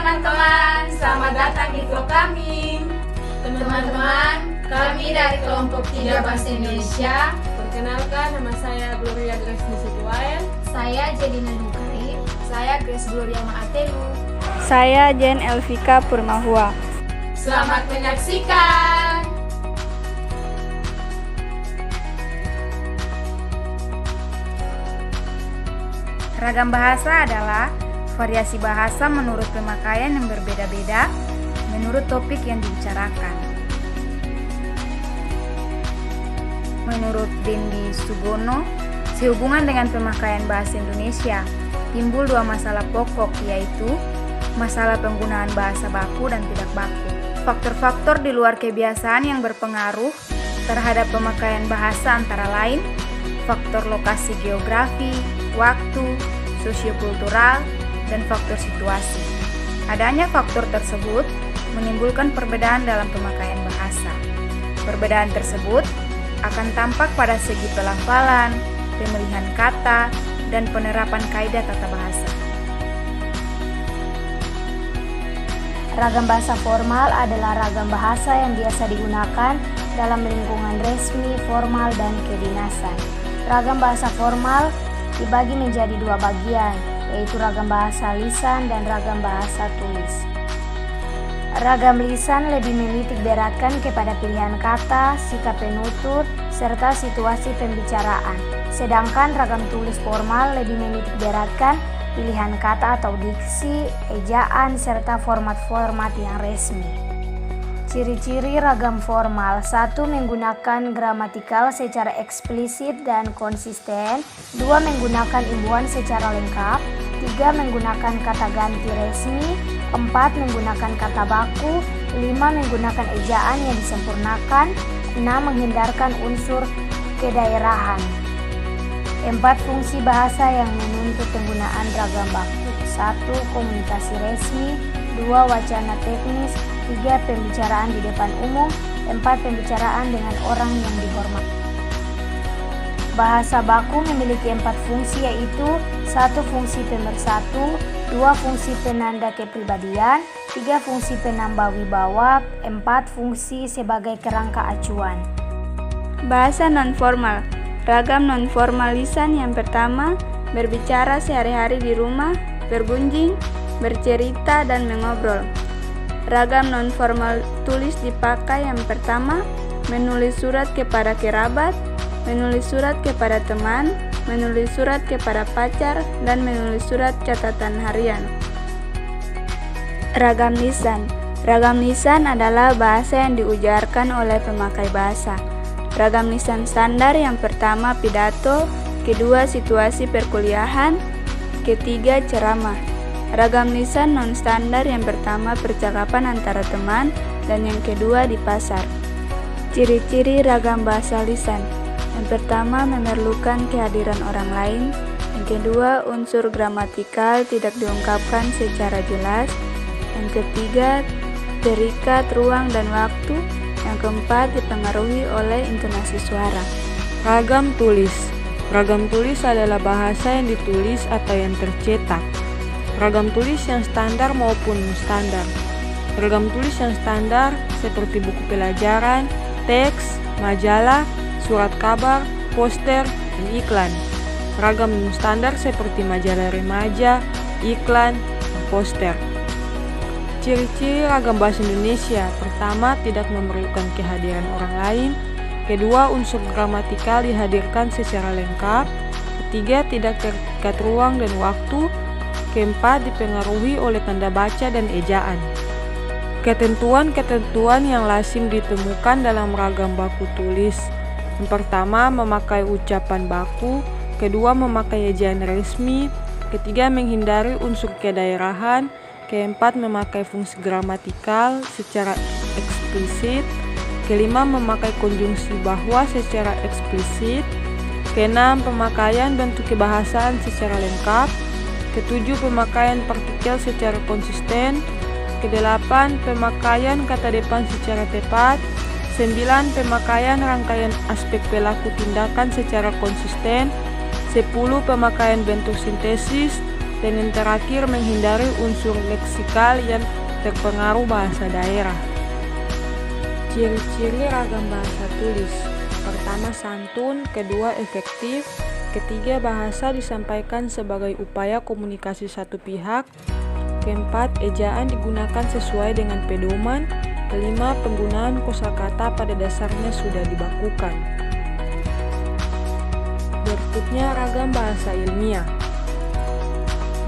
teman-teman, selamat datang di vlog kami. Teman-teman, kami dari kelompok 3 Bahasa Indonesia. Perkenalkan, nama saya Gloria Grace Nisituael. Saya Jelina Nukari. Saya Grace Gloria Maatelu. Saya Jen Elvika Purmahua. Selamat menyaksikan. Ragam bahasa adalah variasi bahasa menurut pemakaian yang berbeda-beda menurut topik yang dibicarakan. Menurut Dendi Sugono, sehubungan dengan pemakaian bahasa Indonesia, timbul dua masalah pokok, yaitu masalah penggunaan bahasa baku dan tidak baku. Faktor-faktor di luar kebiasaan yang berpengaruh terhadap pemakaian bahasa antara lain faktor lokasi geografi, waktu, sosiokultural, dan faktor situasi. Adanya faktor tersebut menimbulkan perbedaan dalam pemakaian bahasa. Perbedaan tersebut akan tampak pada segi pelafalan, pemilihan kata, dan penerapan kaidah tata bahasa. Ragam bahasa formal adalah ragam bahasa yang biasa digunakan dalam lingkungan resmi, formal, dan kedinasan. Ragam bahasa formal dibagi menjadi dua bagian, yaitu ragam bahasa lisan dan ragam bahasa tulis. Ragam lisan lebih menitik beratkan kepada pilihan kata, sikap penutur, serta situasi pembicaraan. Sedangkan ragam tulis formal lebih menitik beratkan pilihan kata atau diksi, ejaan, serta format-format yang resmi. Ciri-ciri ragam formal: 1. Menggunakan gramatikal secara eksplisit dan konsisten. 2. Menggunakan imbuhan secara lengkap. 3. Menggunakan kata ganti resmi. 4. Menggunakan kata baku. 5. Menggunakan ejaan yang disempurnakan. 6. Menghindarkan unsur kedaerahan. 4. Fungsi bahasa yang menuntut penggunaan ragam baku. 1. Komunikasi resmi. 2. Wacana teknis. 3. Pembicaraan di depan umum. 4. Pembicaraan dengan orang yang dihormati. Bahasa baku memiliki 4 fungsi, yaitu 1. Fungsi pemersatu. 2. Fungsi penanda kepribadian. 3. Fungsi penambah wibawa. 4. Fungsi sebagai kerangka acuan. Bahasa non-formal. Ragam non-formal lisan yang pertama, berbicara sehari-hari di rumah, bergunjing, bercerita, dan mengobrol. Ragam non-formal tulis dipakai yang pertama, menulis surat kepada kerabat, menulis surat kepada teman, menulis surat kepada pacar, dan menulis surat catatan harian. Ragam lisan. Ragam lisan adalah bahasa yang diujarkan oleh pemakai bahasa. Ragam lisan standar yang pertama pidato, kedua situasi perkuliahan, ketiga ceramah. Ragam lisan non-standar yang pertama percakapan antara teman, dan yang kedua di pasar. Ciri-ciri ragam bahasa lisan. Yang pertama, memerlukan kehadiran orang lain. Yang kedua, unsur gramatikal tidak diungkapkan secara jelas. Yang ketiga, terikat ruang dan waktu. Yang keempat, dipengaruhi oleh intonasi suara. Ragam tulis. Ragam tulis adalah bahasa yang ditulis atau yang tercetak. Ragam tulis yang standar maupun non-standar. Ragam tulis yang standar seperti buku pelajaran, teks, majalah, surat kabar, poster, dan iklan. Ragam non-standar seperti majalah remaja, iklan, dan poster. Ciri-ciri ragam bahasa Indonesia: pertama, tidak memerlukan kehadiran orang lain. Kedua, unsur gramatikal dihadirkan secara lengkap. Ketiga, tidak terikat ruang dan waktu. Keempat, dipengaruhi oleh tanda baca dan ejaan. Ketentuan-ketentuan yang lazim ditemukan dalam ragam baku tulis: yang pertama, memakai ucapan baku. Kedua, memakai ejaan resmi. Ketiga, menghindari unsur kedaerahan. Keempat, memakai fungsi gramatikal secara eksplisit. Kelima, memakai konjungsi bahwa secara eksplisit. Keenam, pemakaian bentuk kebahasaan secara lengkap. Ketujuh, pemakaian partikel secara konsisten. Kedelapan, pemakaian kata depan secara tepat. 9. Pemakaian rangkaian aspek pelaku tindakan secara konsisten. 10. Pemakaian bentuk sintesis. Dan yang terakhir, menghindari unsur leksikal yang terpengaruh bahasa daerah. Ciri-ciri ragam bahasa tulis. Pertama, santun. Kedua, efektif. Ketiga, bahasa disampaikan sebagai upaya komunikasi satu pihak. Keempat, ejaan digunakan sesuai dengan pedoman. Kelima, penggunaan kosakata pada dasarnya sudah dibakukan. Berikutnya, ragam bahasa ilmiah.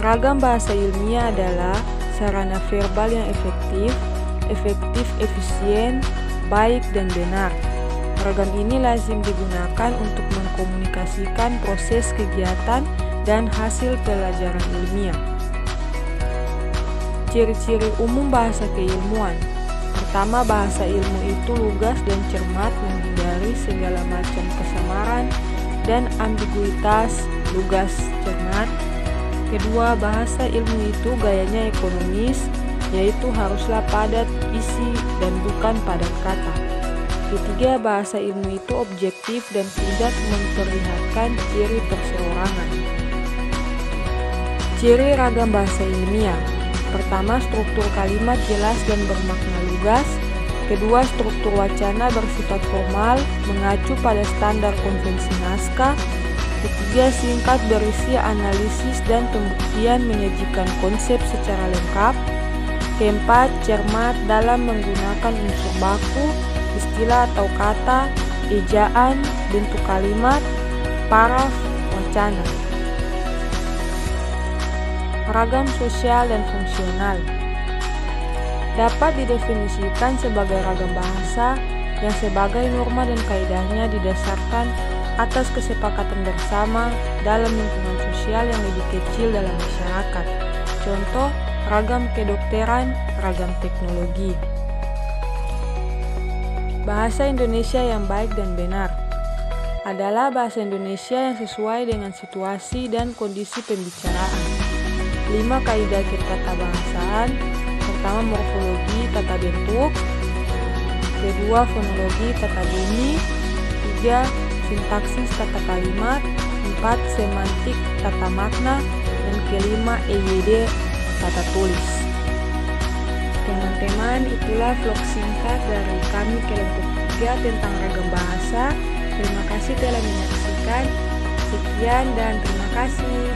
Ragam bahasa ilmiah adalah sarana verbal yang efektif, efisien, baik, dan benar. Ragam ini lazim digunakan untuk mengkomunikasikan proses kegiatan dan hasil pelajaran ilmiah. Ciri-ciri umum bahasa keilmuan. Pertama, bahasa ilmu itu lugas dan cermat, menghindari segala macam kesamaran dan ambiguitas, lugas, cermat. Kedua, bahasa ilmu itu gayanya ekonomis, yaitu haruslah padat isi dan bukan padat kata. Ketiga, bahasa ilmu itu objektif dan tidak memperlihatkan ciri perseorangan. Ciri ragam bahasa ilmiah. Pertama, struktur kalimat jelas dan bermakna lugas. Kedua, struktur wacana bersifat formal, mengacu pada standar konvensi naskah. Ketiga, singkat, berisi analisis dan pembuktian, menyajikan konsep secara lengkap. Keempat, cermat dalam menggunakan unsur baku, istilah atau kata, ejaan, bentuk kalimat, paraf, wacana. Ragam sosial dan fungsional dapat didefinisikan sebagai ragam bahasa yang sebagai norma dan kaidahnya didasarkan atas kesepakatan bersama dalam lingkungan sosial yang lebih kecil dalam masyarakat. Contoh, ragam kedokteran, ragam teknologi. Bahasa Indonesia yang baik dan benar adalah bahasa Indonesia yang sesuai dengan situasi dan kondisi pembicaraan. 5 kaidah ketatabahasaan. Pertama, morfologi, tata bentuk. Kedua, fonologi, tata bunyi. 3, sintaksis, tata kalimat. 4, semantik, tata makna. Dan kelima, EYD, tata tulis. Teman-teman, itulah vlog singkat dari kami kelompok 3 tentang ragam bahasa. Terima kasih telah menyaksikan. Sekian dan terima kasih.